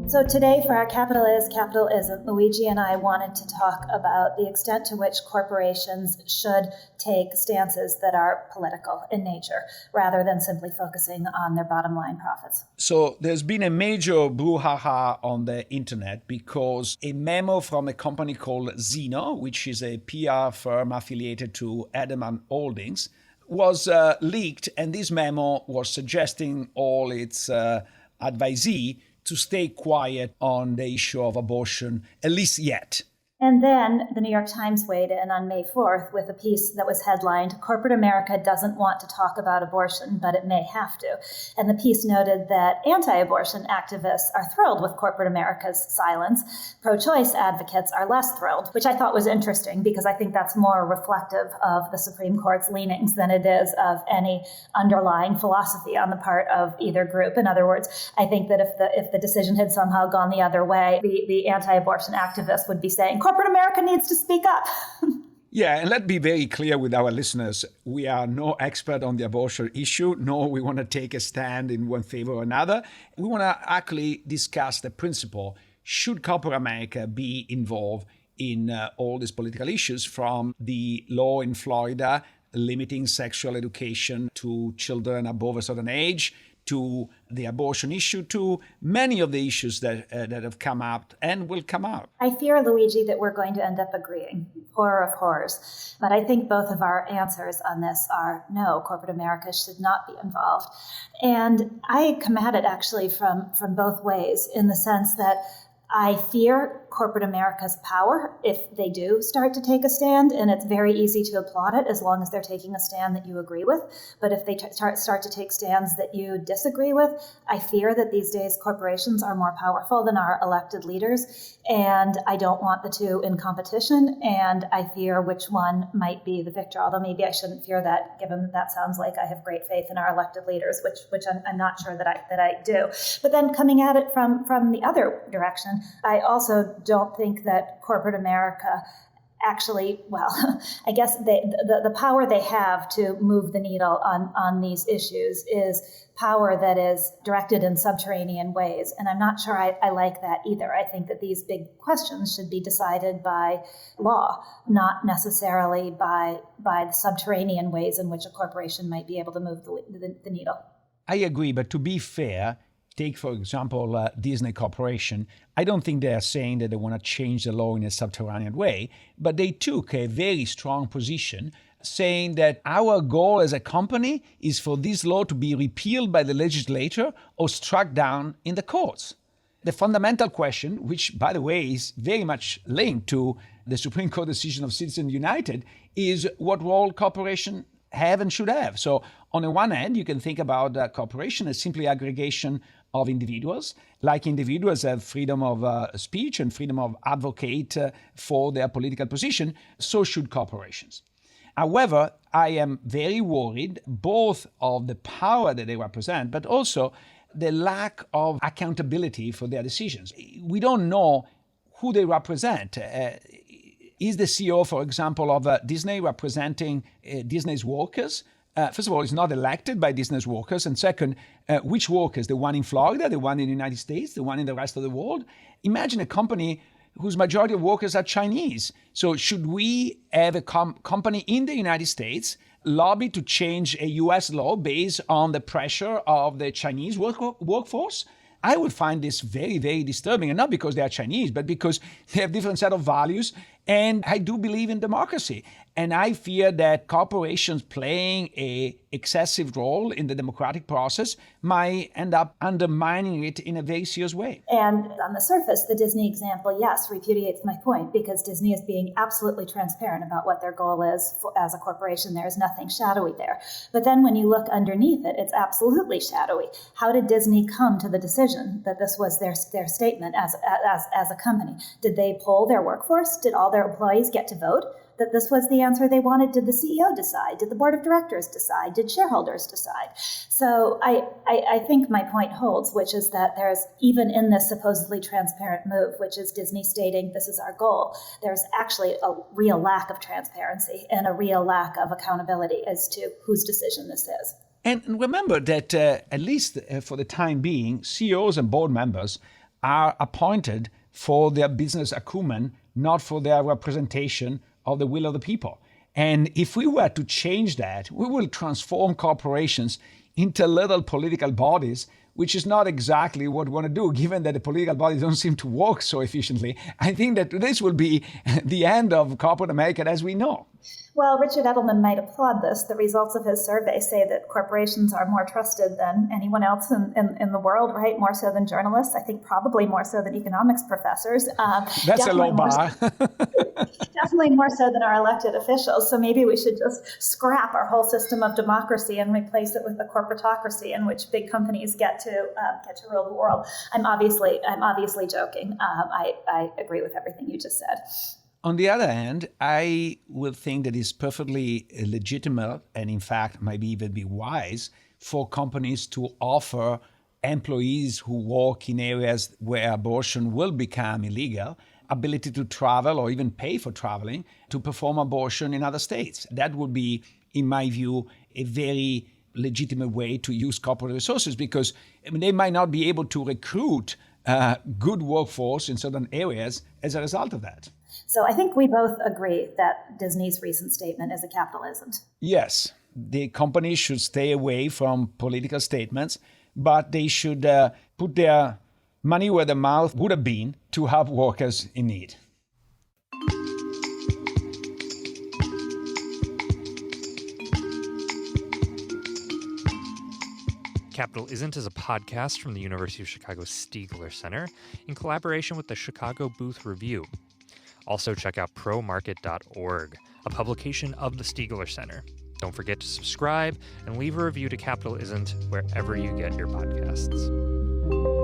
So today for our Capital Is, Capital Isn't, Luigi and I wanted to talk about the extent to which corporations should take stances that are political in nature, rather than simply focusing on their bottom line profits. So there's been a major brouhaha on the internet because a memo from a company called Zeno, which is a PR firm affiliated to Edelman Holdings, was leaked, and this memo was suggesting all its advisee to stay quiet on the issue of abortion, at least yet. And then the New York Times weighed in on May 4th with a piece that was headlined, "Corporate America doesn't want to talk about abortion, but it may have to." And the piece noted that anti-abortion activists are thrilled with corporate America's silence. Pro-choice advocates are less thrilled, which I thought was interesting because I think that's more reflective of the Supreme Court's leanings than it is of any underlying philosophy on the part of either group. In other words, I think that if the decision had somehow gone the other way, the anti-abortion activists would be saying, corporate America needs to speak up. Yeah, and let's be very clear with our listeners. We are no expert on the abortion issue, nor we want to take a stand in one favor or another. We want to actually discuss the principle. Should corporate America be involved in all these political issues, from the law in Florida limiting sexual education to children above a certain age, to the abortion issue, to many of the issues that have come up and will come up? I fear, Luigi, that we're going to end up agreeing. Horror of horrors. But I think both of our answers on this are no, corporate America should not be involved. And I come at it actually from both ways, in the sense that I fear corporate America's power if they do start to take a stand, and it's very easy to applaud it as long as they're taking a stand that you agree with. But if they start to take stands that you disagree with, I fear that these days corporations are more powerful than our elected leaders, and I don't want the two in competition, and I fear which one might be the victor, although maybe I shouldn't fear that, given that sounds like I have great faith in our elected leaders, which I'm not sure that I do. But then coming at it from the other direction, I also don't think that corporate America actually, well, I guess the power they have to move the needle on these issues is power that is directed in subterranean ways. And I'm not sure I like that either. I think that these big questions should be decided by law, not necessarily by the subterranean ways in which a corporation might be able to move the needle. I agree, but to be fair, take, for example, Disney Corporation. I don't think they are saying that they want to change the law in a subterranean way, but they took a very strong position saying that our goal as a company is for this law to be repealed by the legislature or struck down in the courts. The fundamental question, which, by the way, is very much linked to the Supreme Court decision of Citizens United, is what role corporations have and should have. So on the one hand, you can think about a corporation as simply aggregation of individuals. Like individuals have freedom of speech and freedom of advocate for their political position, so should corporations. However, I am very worried both of the power that they represent, but also the lack of accountability for their decisions. We don't know who they represent. Is the CEO, for example, of Disney representing Disney's workers? First of all, he's not elected by Disney's workers. And second, which workers? The one in Florida, the one in the United States, the one in the rest of the world? Imagine a company whose majority of workers are Chinese. So should we have a company in the United States lobby to change a US law based on the pressure of the Chinese workforce? I would find this very, very disturbing, and not because they are Chinese, but because they have different set of values. And I do believe in democracy. And I fear that corporations playing an excessive role in the democratic process might end up undermining it in a very serious way. And on the surface, the Disney example, yes, repudiates my point, because Disney is being absolutely transparent about what their goal is as a corporation. There is nothing shadowy there. But then when you look underneath it, it's absolutely shadowy. How did Disney come to the decision that this was their statement as a company? Did they poll their workforce? Did all their employees get to vote that this was the answer they wanted? Did the CEO decide? Did the board of directors decide? Did shareholders decide? So I think my point holds, which is that there's, even in this supposedly transparent move, which is Disney stating this is our goal, there's actually a real lack of transparency and a real lack of accountability as to whose decision this is. And remember that, at least for the time being, CEOs and board members are appointed for their business acumen, not for their representation of the will of the people. And if we were to change that, we will transform corporations into little political bodies, which is not exactly what we want to do, given that the political bodies don't seem to work so efficiently. I think that this will be the end of corporate America as we know. Well, Richard Edelman might applaud this. The results of his survey say that corporations are more trusted than anyone else in the world, right? More so than journalists. I think probably more so than economics professors. That's a low bar. Definitely more so than our elected officials. So maybe we should just scrap our whole system of democracy and replace it with a corporatocracy in which big companies get to rule the world. I'm obviously joking. I agree with everything you just said. On the other hand, I would think that it's perfectly legitimate, and in fact might even be wise, for companies to offer employees who work in areas where abortion will become illegal ability to travel or even pay for traveling to perform abortion in other states. That would be, in my view, a very legitimate way to use corporate resources, because they might not be able to recruit good workforce in certain areas as a result of that. So I think we both agree that Disney's recent statement is a capitalism. Yes, the companies should stay away from political statements, but they should put their money where their mouth would have been to help workers in need. Capital Isn't is a podcast from the University of Chicago Stiegler Center in collaboration with the Chicago Booth Review. Also check out promarket.org, a publication of the Stiegler Center. Don't forget to subscribe and leave a review to Capital Isn't wherever you get your podcasts.